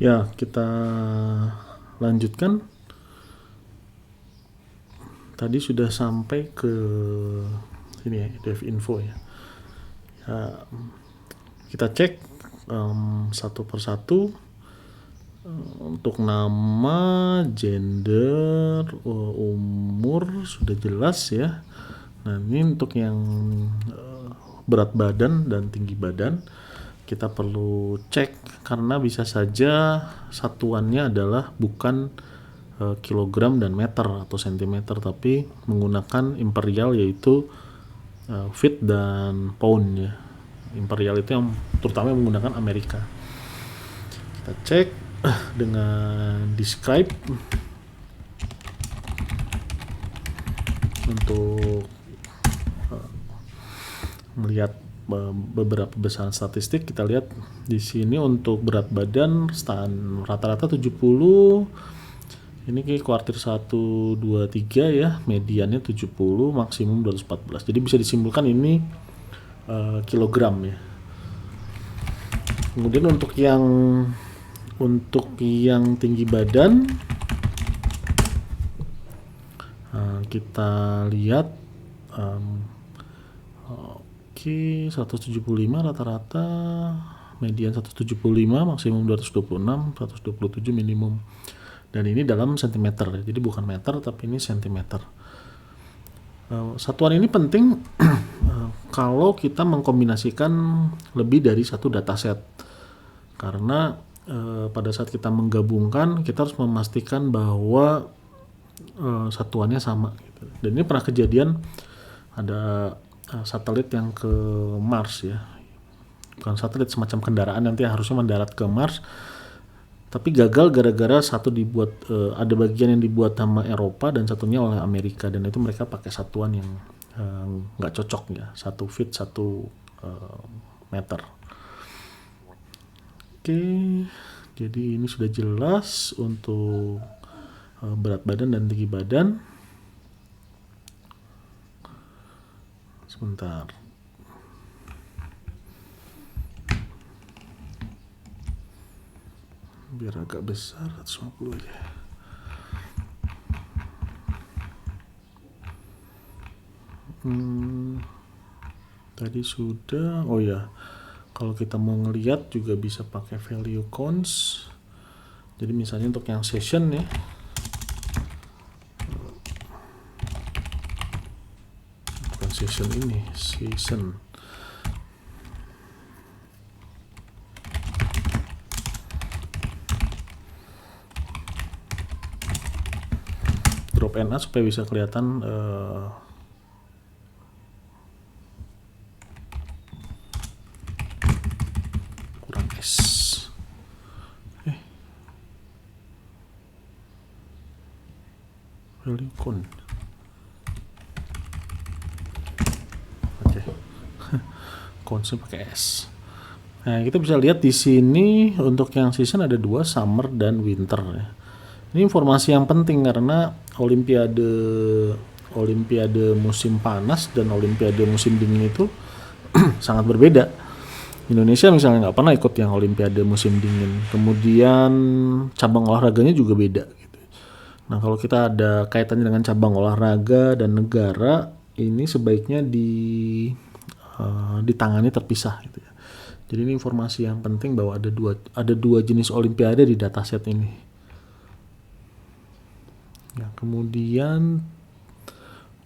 Ya, kita lanjutkan. Tadi sudah sampai ke ini ya, dev info ya. Ya, kita cek satu persatu untuk nama, gender, umur sudah jelas ya. Nah, ini untuk yang berat badan dan tinggi badan kita perlu cek karena bisa saja satuannya adalah bukan kilogram dan meter atau sentimeter tapi menggunakan imperial yaitu feet dan pound ya. Imperial itu yang terutama menggunakan Amerika. Kita cek dengan describe untuk melihat beberapa besaran statistik. Kita lihat di sini untuk berat badan rata-rata 70. Ini kuartil 1 2 3 ya, mediannya 70, maksimum 214. Jadi bisa disimpulkan ini kilogram ya. Kemudian untuk yang tinggi badan kita lihat 175 rata-rata, median 175, maksimum 226, 127 minimum. Dan ini dalam sentimeter ya, jadi bukan meter tapi ini sentimeter. Satuan ini penting kalau kita mengkombinasikan lebih dari satu dataset, karena pada saat kita menggabungkan kita harus memastikan bahwa satuannya sama gitu. Dan ini pernah kejadian ada satelit yang ke Mars ya, bukan satelit, semacam kendaraan nanti harusnya mendarat ke Mars tapi gagal gara-gara satu dibuat ada bagian yang dibuat sama Eropa dan satunya oleh Amerika, dan itu mereka pakai satuan yang nggak cocok ya, 1 feet 1 meter. Oke, jadi ini sudah jelas untuk berat badan dan tinggi badan. Sebentar. Biar agak besar, 150 aja. Tadi sudah. Oh ya, kalau kita mau ngelihat juga bisa pakai value counts. Jadi misalnya untuk yang session ya, bukan session ini, season. Drop NA supaya bisa kelihatan kurang S. Value count. Oke. Countsnya pakai S. Nah, kita bisa lihat di sini untuk yang season ada 2, summer dan winter ya. Ini informasi yang penting karena olimpiade musim panas dan olimpiade musim dingin itu sangat berbeda. Indonesia misalnya nggak pernah ikut yang olimpiade musim dingin. Kemudian cabang olahraganya juga beda gitu. Nah, kalau kita ada kaitannya dengan cabang olahraga dan negara, ini sebaiknya ditangani terpisah gitu ya. Jadi ini informasi yang penting bahwa ada dua jenis olimpiade di dataset ini. Ya, kemudian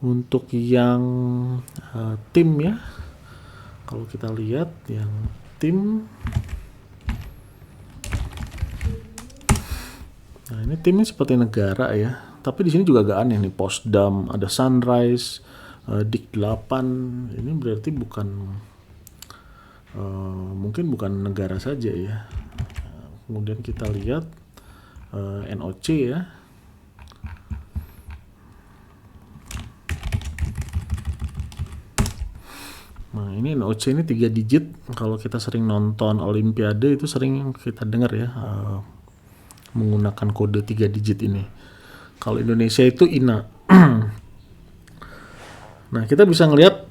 untuk yang tim ya, kalau kita lihat yang tim, nah ini timnya seperti negara ya, tapi di sini juga agak aneh nih, Potsdam, ada Sunrise, Dik 8, ini berarti mungkin bukan negara saja ya. Kemudian kita lihat NOC ya. Nah, ini NOC ini 3 digit. Kalau kita sering nonton olimpiade itu sering kita dengar ya, menggunakan kode 3 digit ini. Kalau Indonesia itu INA. Nah, kita bisa ngelihat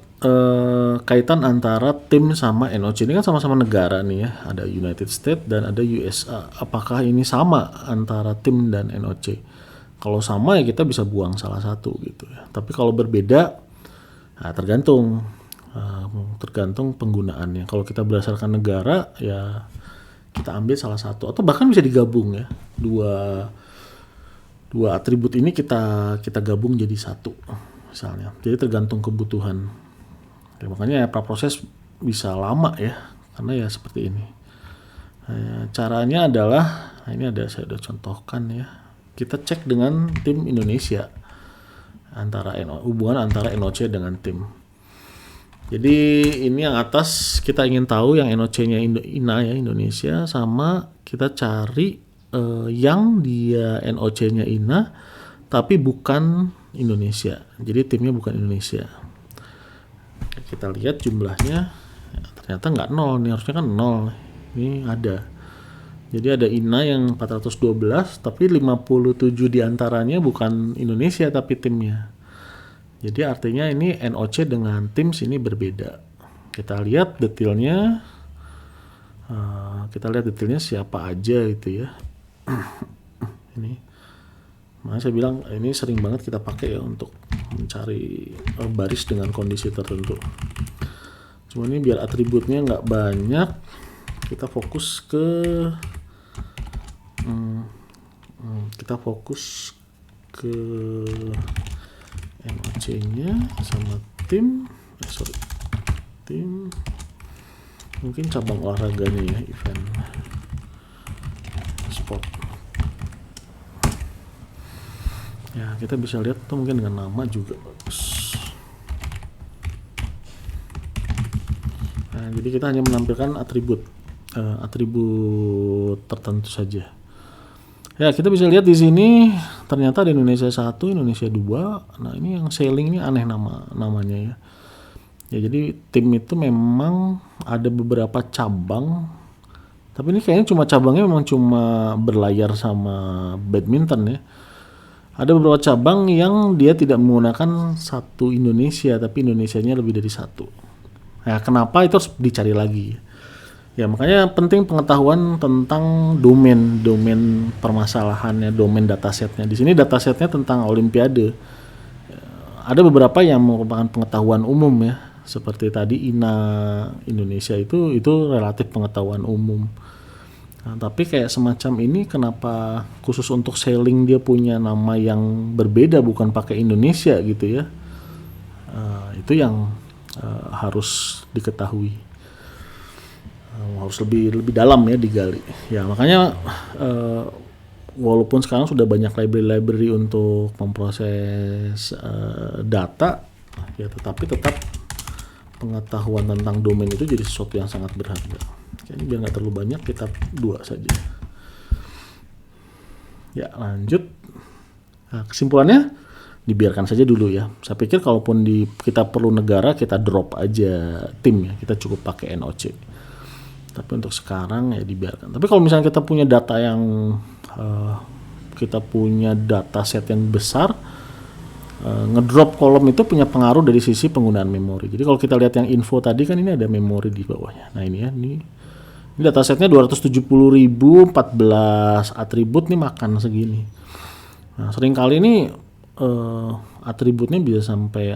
kaitan antara tim sama NOC. Ini kan sama-sama negara nih ya, ada United States dan ada USA. Apakah ini sama antara tim dan NOC? Kalau sama ya kita bisa buang salah satu gitu ya. Tapi kalau berbeda, nah tergantung penggunaannya. Kalau kita berdasarkan negara ya kita ambil salah satu, atau bahkan bisa digabung ya, dua atribut ini kita gabung jadi satu misalnya. Jadi tergantung kebutuhan. Ya, makanya praproses bisa lama ya, karena ya seperti ini. Caranya adalah, ini saya udah contohkan ya. Kita cek dengan tim Indonesia, hubungan antara NOC dengan tim. Jadi ini yang atas kita ingin tahu yang NOC-nya INA ya, Indonesia, sama kita cari yang dia NOC-nya INA tapi bukan Indonesia. Jadi timnya bukan Indonesia. Kita lihat jumlahnya, ya, ternyata nggak 0 nih, harusnya kan 0. Ini ada. Jadi ada INA yang 412, tapi 57 diantaranya bukan Indonesia tapi timnya. Jadi artinya ini NOC dengan tim ini berbeda. Kita lihat detailnya, siapa aja itu ya. Ini. Makanya saya bilang ini sering banget kita pakai ya untuk mencari baris dengan kondisi tertentu. Cuma ini biar atributnya nggak banyak, kita fokus ke NOC-nya sama tim, mungkin cabang olahraganya ya, event sport. Ya, kita bisa lihat tuh mungkin dengan nama juga bagus. Nah, jadi kita hanya menampilkan atribut tertentu saja. Ya, kita bisa lihat di sini ternyata ada Indonesia 1, Indonesia 2. Nah, ini yang sailing ini aneh namanya ya. Ya, jadi tim itu memang ada beberapa cabang. Tapi ini kayaknya cabangnya memang cuma berlayar sama badminton ya. Ada beberapa cabang yang dia tidak menggunakan satu Indonesia, tapi Indonesianya lebih dari satu. Nah, kenapa itu harus dicari lagi? Ya, makanya penting pengetahuan tentang domain permasalahannya, domain datasetnya. Di sini datasetnya tentang Olimpiade. Ada beberapa yang merupakan pengetahuan umum ya, seperti tadi INA Indonesia itu relatif pengetahuan umum. Nah, tapi kayak semacam ini kenapa khusus untuk sailing dia punya nama yang berbeda, bukan pakai Indonesia gitu ya. Itu yang harus diketahui, harus lebih dalam ya digali ya. Makanya walaupun sekarang sudah banyak library untuk memproses data ya, tetapi tetap pengetahuan tentang domain itu jadi sesuatu yang sangat berharga. Ini biar nggak terlalu banyak, kita 2 saja. Ya, lanjut. Nah, kesimpulannya dibiarkan saja dulu ya. Saya pikir kalaupun kita perlu negara, kita drop aja tim ya. Kita cukup pakai NOC. Tapi untuk sekarang ya dibiarkan. Tapi kalau misalnya kita punya data set yang besar, ngedrop kolom itu punya pengaruh dari sisi penggunaan memori. Jadi kalau kita lihat yang info tadi kan ini ada memori di bawahnya. Nah ini ya, ini datasetnya 270.000, 14 atribut nih makan segini. Nah seringkali ini atributnya bisa sampai,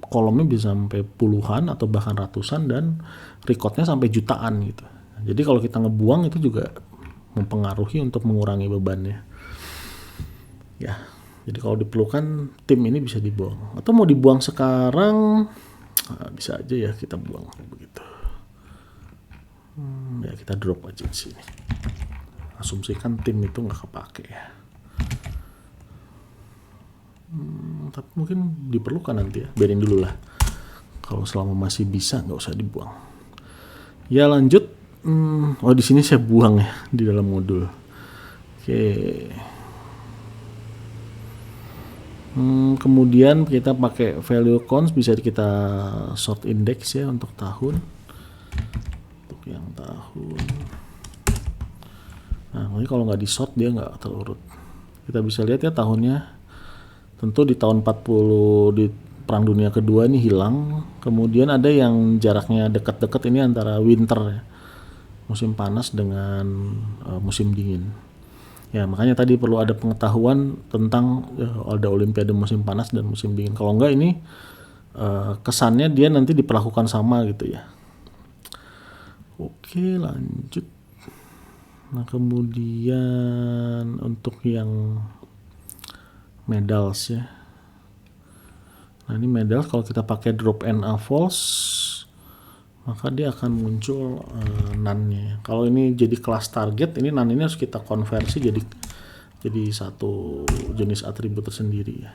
kolomnya bisa sampai puluhan atau bahkan ratusan, dan recordnya sampai jutaan gitu. Jadi kalau kita ngebuang itu juga mempengaruhi untuk mengurangi bebannya. Ya, jadi kalau diperlukan tim ini bisa dibuang. Atau mau dibuang sekarang, bisa aja ya kita buang begitu. Ya kita drop aja di sini. Asumsikan tim itu nggak kepake ya. Tapi mungkin diperlukan nanti ya, biarin dulu lah. Kalau selama masih bisa nggak usah dibuang. Ya lanjut. Di sini saya buang ya di dalam modul. Oke. Kemudian kita pakai value counts, bisa kita sort index ya untuk tahun. Untuk yang tahun. Nah, ini kalau nggak di sort dia nggak terurut. Kita bisa lihat ya tahunnya. Tentu di tahun 40 Perang Dunia Kedua ini hilang. Kemudian ada yang jaraknya dekat-dekat, ini antara winter ya, musim panas dengan musim dingin. Ya makanya tadi perlu ada pengetahuan tentang ada Olimpiade musim panas dan musim dingin. Kalau enggak ini kesannya dia nanti diperlakukan sama gitu ya. Oke, lanjut. Nah kemudian untuk yang medals ya. Nah ini medals kalau kita pakai drop NA false, maka dia akan muncul NaN-nya. Kalau ini jadi kelas target, ini NaN ini harus kita konversi jadi satu jenis atribut tersendiri ya.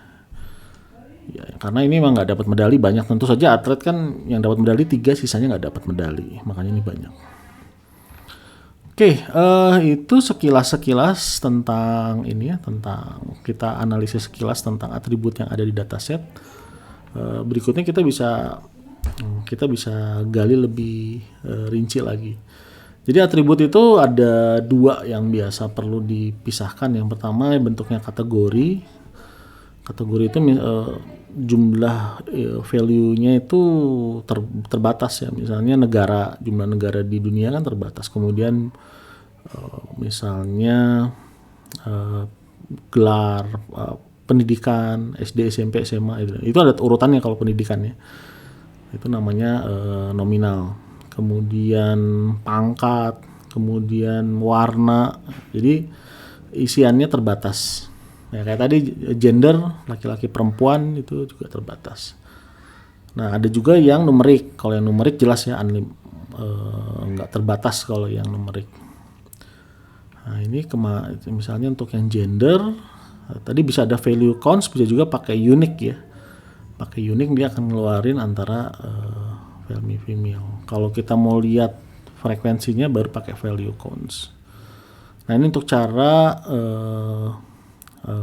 Ya, karena ini memang nggak dapat medali banyak. Tentu saja atlet kan yang dapat medali 3, sisanya nggak dapat medali, makanya ini banyak. Oke, itu sekilas tentang ini ya, tentang kita analisis sekilas tentang atribut yang ada di dataset. Berikutnya kita bisa gali lebih rinci lagi. Jadi atribut itu ada 2 yang biasa perlu dipisahkan. Yang pertama bentuknya kategori. Kategori itu jumlah value-nya itu terbatas ya. Misalnya jumlah negara di dunia kan terbatas. Kemudian misalnya gelar pendidikan SD, SMP, SMA itu ada urutannya. Kalau pendidikannya itu namanya nominal. Kemudian pangkat, kemudian warna. Jadi isiannya terbatas. Ya, kayak tadi gender, laki-laki perempuan itu juga terbatas. Nah ada juga yang numerik. Kalau yang numerik jelas ya nggak terbatas kalau yang numerik. Nah ini misalnya untuk yang gender, tadi bisa ada value counts, bisa juga pakai unique ya. Pakai unique dia akan ngeluarin antara value female. Kalau kita mau lihat frekuensinya baru pakai value counts. Nah ini untuk cara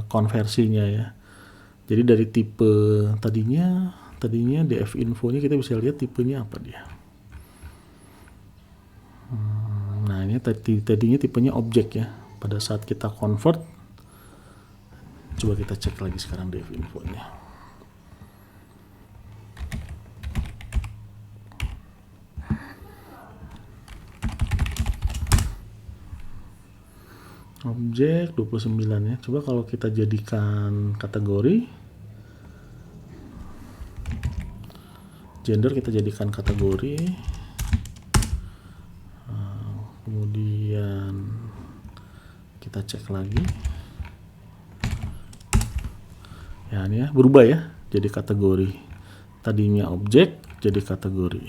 konversinya ya. Jadi dari tipe tadinya DF info-nya kita bisa lihat tipenya apa dia. Nah ini tadinya tipenya objek ya. Pada saat kita convert, coba kita cek lagi sekarang DF info-nya. Objek 29 ya. Coba kalau kita jadikan kategori, gender kita jadikan kategori, kemudian kita cek lagi ya, ini ya berubah ya jadi kategori. Tadinya objek jadi kategori.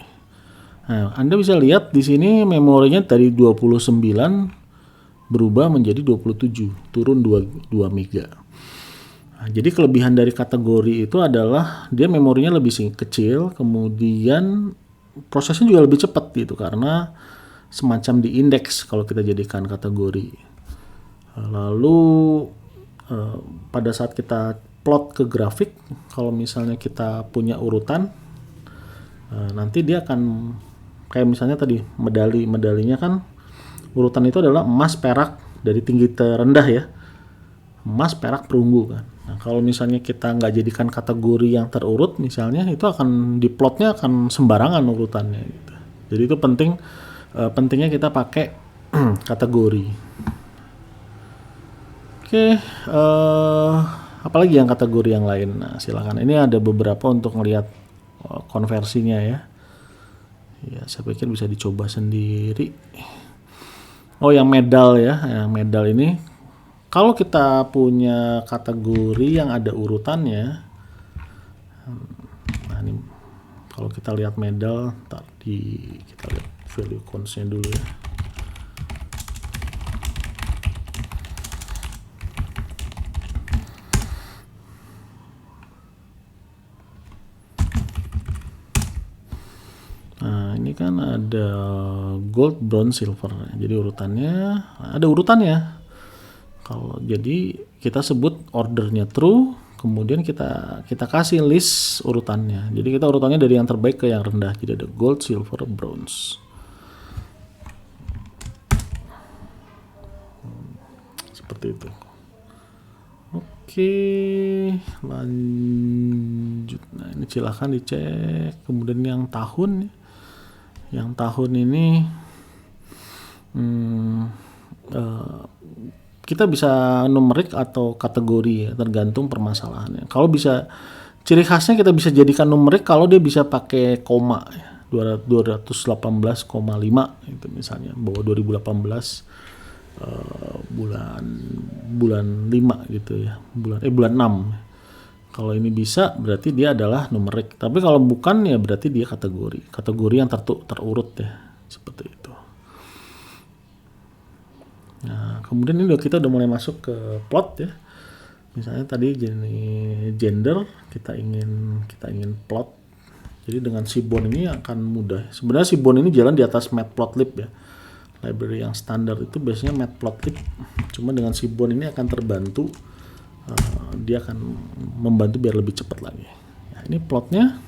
Nah Anda bisa lihat di sini memorinya dari 29 berubah menjadi 27, turun 2 mega. Nah, jadi kelebihan dari kategori itu adalah dia memorinya lebih kecil, kemudian prosesnya juga lebih cepat gitu karena semacam diindeks kalau kita jadikan kategori. Lalu pada saat kita plot ke grafik, kalau misalnya kita punya urutan, nanti dia akan kayak misalnya tadi medalinya kan urutan itu adalah emas, perak dari tinggi terendah ya, emas, perak, perunggu kan. Nah kalau misalnya kita nggak jadikan kategori yang terurut misalnya, itu akan diplotnya akan sembarangan urutannya gitu. Jadi itu pentingnya kita pakai kategori. Oke, apalagi yang kategori yang lain. Nah silakan, ini ada beberapa untuk melihat konversinya ya. Ya saya pikir bisa dicoba sendiri. Oh yang medal ya, yang medal ini kalau kita punya kategori yang ada urutannya, nah ini kalau kita lihat medal, kita lihat value counts-nya dulu ya. Nah ini kan ada gold, bronze, silver. Jadi ada urutannya. Kalau jadi kita sebut ordernya true, kemudian kita kasih list urutannya. Jadi kita urutannya dari yang terbaik ke yang rendah. Jadi ada gold, silver, bronze. Seperti itu. Oke. Oke, lanjut. Nah, ini silakan dicek. Kemudian yang tahun, ini kita bisa numerik atau kategori ya, tergantung permasalahannya. Kalau bisa, ciri khasnya kita bisa jadikan numerik kalau dia bisa pakai koma ya. 218,5 itu misalnya, bahwa 2018 bulan 5 gitu ya. Bulan 6. Kalau ini bisa berarti dia adalah numerik. Tapi kalau bukan ya berarti dia kategori yang terurut ya, seperti itu. Nah, kemudian ini kita udah mulai masuk ke plot ya. Misalnya tadi gender, kita ingin plot. Jadi dengan Seaborn ini akan mudah. Sebenarnya Seaborn ini jalan di atas Matplotlib ya. Library yang standar itu biasanya Matplotlib. Cuma dengan Seaborn ini akan terbantu. Dia akan membantu biar lebih cepat lagi. Nah, ini plotnya.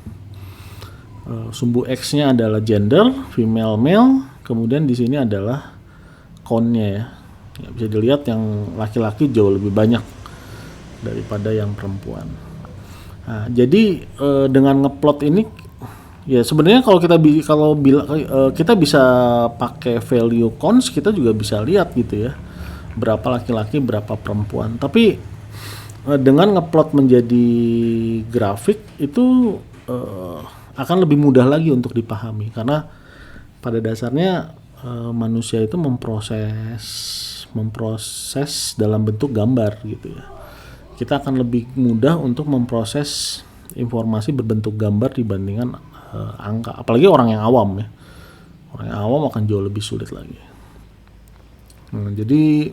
Sumbu X-nya adalah gender, female, male. Kemudian di sini adalah count-nya ya. Ya, bisa dilihat yang laki-laki jauh lebih banyak daripada yang perempuan. Nah, jadi dengan ngeplot ini ya sebenarnya kalau kita bisa pakai value counts, kita juga bisa lihat gitu ya, berapa laki-laki berapa perempuan. Tapi dengan ngeplot menjadi grafik itu akan lebih mudah lagi untuk dipahami, karena pada dasarnya manusia itu memproses dalam bentuk gambar gitu ya. Kita akan lebih mudah untuk memproses informasi berbentuk gambar dibandingkan angka. Apalagi orang yang awam ya. Orang yang awam akan jauh lebih sulit lagi. Nah, jadi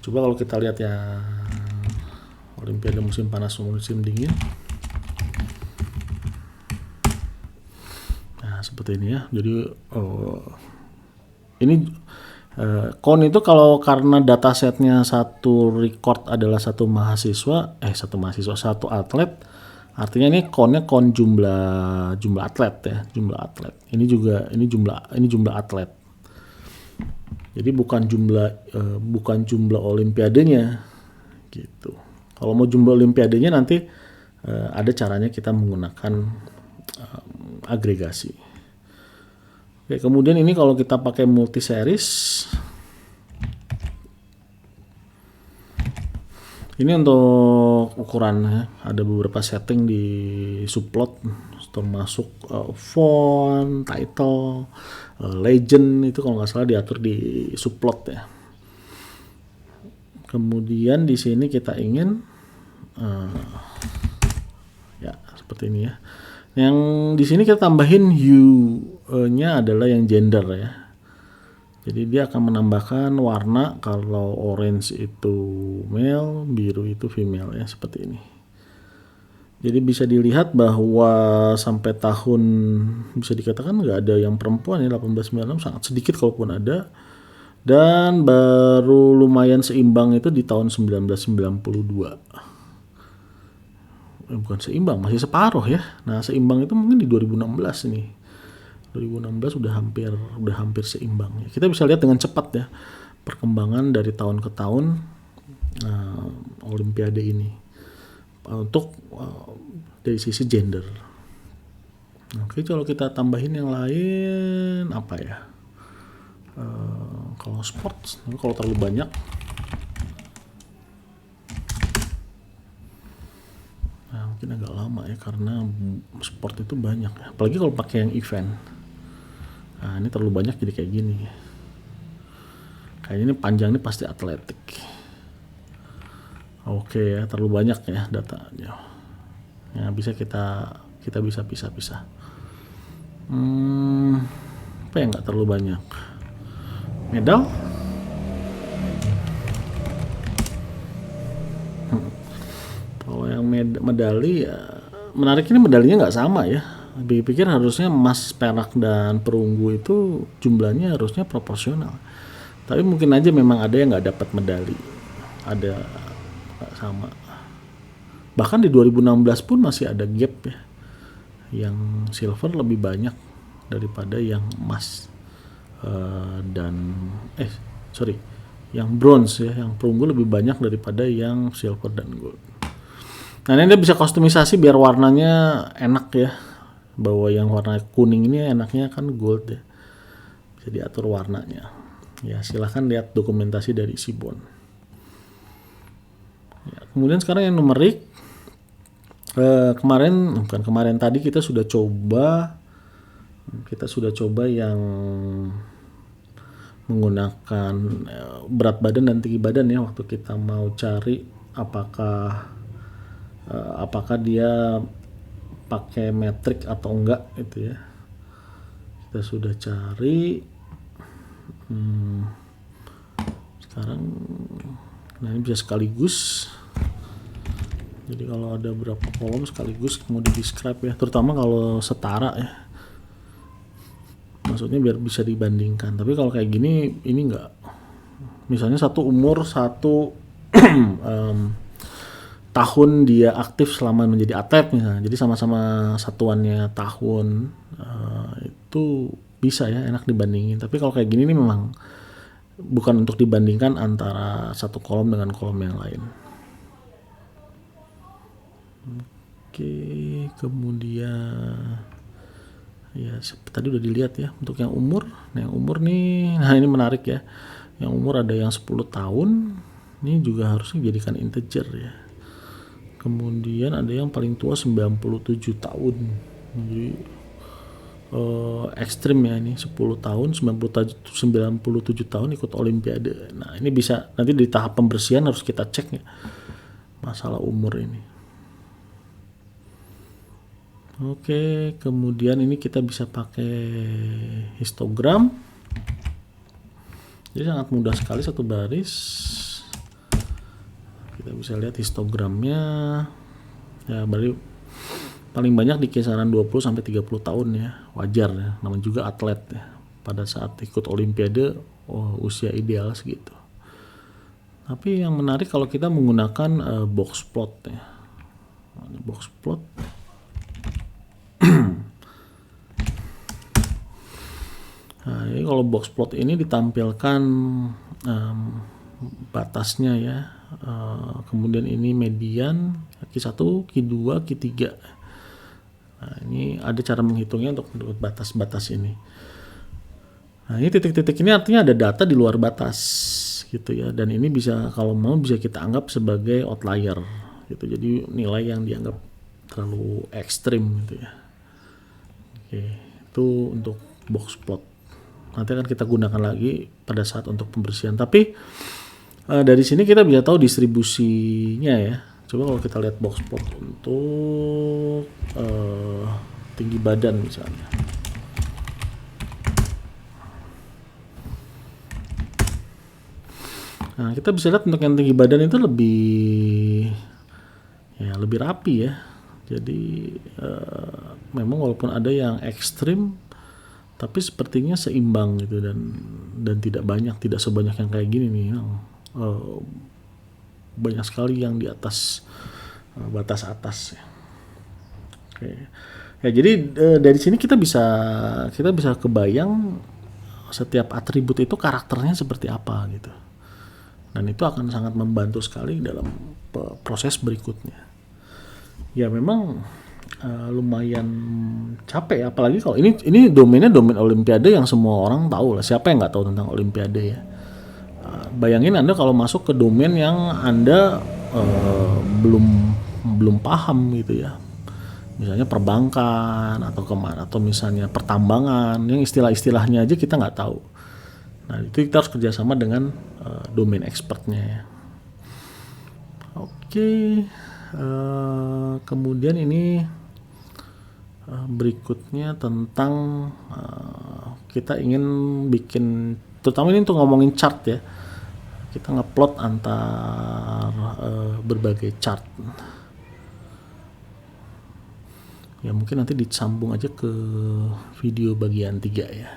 coba kalau kita lihat ya, Olimpiade musim panas musim dingin. Nah, seperti ini ya. Jadi ini count itu kalau karena datasetnya satu record adalah satu atlet, artinya ini count jumlah atlet ya, jumlah atlet. Ini jumlah atlet. Jadi bukan jumlah olimpiadenya gitu. Kalau mau jumlah olimpiadenya nanti ada caranya kita menggunakan agregasi. Oke, kemudian ini kalau kita pakai multi series, ini untuk ukuran ya, ada beberapa setting di subplot termasuk font, title, legend, itu kalau nggak salah diatur di subplot ya. Kemudian di sini kita ingin ya seperti ini ya. Yang di sini kita tambahin hue-nya adalah yang gender ya. Jadi dia akan menambahkan warna, kalau orange itu male, biru itu female ya, seperti ini. Jadi bisa dilihat bahwa sampai tahun bisa dikatakan nggak ada yang perempuan ya, 1896 sangat sedikit kalaupun ada. Dan baru lumayan seimbang itu di tahun 1992. Bukan seimbang, masih separuh ya. Nah, seimbang itu mungkin di 2016 nih. 2016 udah hampir seimbang. Kita bisa lihat dengan cepat ya perkembangan dari tahun ke tahun Olimpiade ini untuk dari sisi gender. Oke, kalau kita tambahin yang lain apa ya? Kalau sports, kalau terlalu banyak. Mungkin agak lama ya, karena sport itu banyak ya. Apalagi kalau pakai yang event. Nah, ini terlalu banyak jadi kayak gini. Kayaknya ini panjang, ini pasti atletik. Oke ya, terlalu banyak ya datanya. Ya, bisa kita bisa pisah-pisah. Apa yang nggak terlalu banyak? Medal? Kalau yang medali ya menarik, ini medalinya nggak sama ya. Pikir harusnya emas, perak, dan perunggu itu jumlahnya harusnya proporsional. Tapi mungkin aja memang ada yang nggak dapat medali, ada nggak sama. Bahkan di 2016 pun masih ada gap ya. Yang silver lebih banyak daripada yang emas yang bronze ya, yang perunggu lebih banyak daripada yang silver dan gold. Nah ini dia bisa kustomisasi biar warnanya enak ya, bahwa yang warna kuning ini enaknya kan gold ya, bisa diatur warnanya ya. Silahkan lihat dokumentasi dari Seaborn ya. Kemudian sekarang yang numerik, kemarin tadi kita sudah coba yang menggunakan berat badan dan tinggi badan ya, waktu kita mau cari apakah dia pakai metrik atau enggak gitu ya. Kita sudah cari. Sekarang nah ini bisa sekaligus. Jadi kalau ada berapa kolom sekaligus mau di describe ya, terutama kalau setara ya. Maksudnya biar bisa dibandingkan. Tapi kalau kayak gini ini enggak. Misalnya satu umur, satu tahun dia aktif selama menjadi atlet misalnya. Jadi sama-sama satuannya tahun, itu bisa ya, enak dibandingin. Tapi kalau kayak gini nih memang bukan untuk dibandingkan antara satu kolom dengan kolom yang lain. Oke, kemudian ya tadi udah dilihat ya untuk yang umur. Nah yang umur nih, nah ini menarik ya. Yang umur ada yang 10 tahun, ini juga harus dijadikan integer ya. Kemudian ada yang paling tua 97 tahun. Jadi ekstrim ya, ini 10 tahun 97 tahun ikut olimpiade. Nah ini bisa nanti di tahap pembersihan harus kita cek ya masalah umur ini. Oke, kemudian ini kita bisa pakai histogram. Jadi sangat mudah sekali, satu baris. Kita bisa lihat histogramnya. Ya, berarti paling banyak di kisaran 20 sampai 30 tahun ya. Wajar ya, namanya juga atlet ya. Pada saat ikut olimpiade, usia ideal segitu. Tapi yang menarik kalau kita menggunakan box plot ya. Ini box plot. Nah, ini kalau box plot ini ditampilkan batasnya ya. Kemudian ini median Q1, Q2, Q3. Nah, ini ada cara menghitungnya untuk batas-batas ini. Nah, ini titik-titik ini artinya ada data di luar batas gitu ya. Dan ini bisa kalau mau bisa kita anggap sebagai outlier gitu. Jadi nilai yang dianggap terlalu ekstrim gitu ya. Oke, itu untuk box plot. Nanti akan kita gunakan lagi pada saat untuk pembersihan. Tapi dari sini kita bisa tahu distribusinya ya. Coba kalau kita lihat box plot untuk tinggi badan misalnya. Nah, kita bisa lihat untuk yang tinggi badan itu lebih rapi ya. Jadi memang walaupun ada yang ekstrim, tapi sepertinya seimbang gitu dan tidak sebanyak yang kayak gini nih, banyak sekali yang di atas batas atas ya. Oke. Ya jadi dari sini kita bisa kebayang setiap atribut itu karakternya seperti apa gitu, dan itu akan sangat membantu sekali dalam proses berikutnya. Ya memang lumayan capek ya, apalagi kalau ini domain olimpiade yang semua orang tahu lah. Siapa yang nggak tahu tentang olimpiade ya. Bayangin Anda kalau masuk ke domain yang Anda belum paham gitu ya, misalnya perbankan atau kemana, atau misalnya pertambangan yang istilah-istilahnya aja kita nggak tahu. Nah itu kita harus kerjasama dengan domain expertnya ya. Oke. Kemudian ini berikutnya tentang kita ingin bikin, terutama ini untuk ngomongin chart ya, kita ngeplot antar berbagai chart ya. Mungkin nanti disambung aja ke video bagian 3 ya.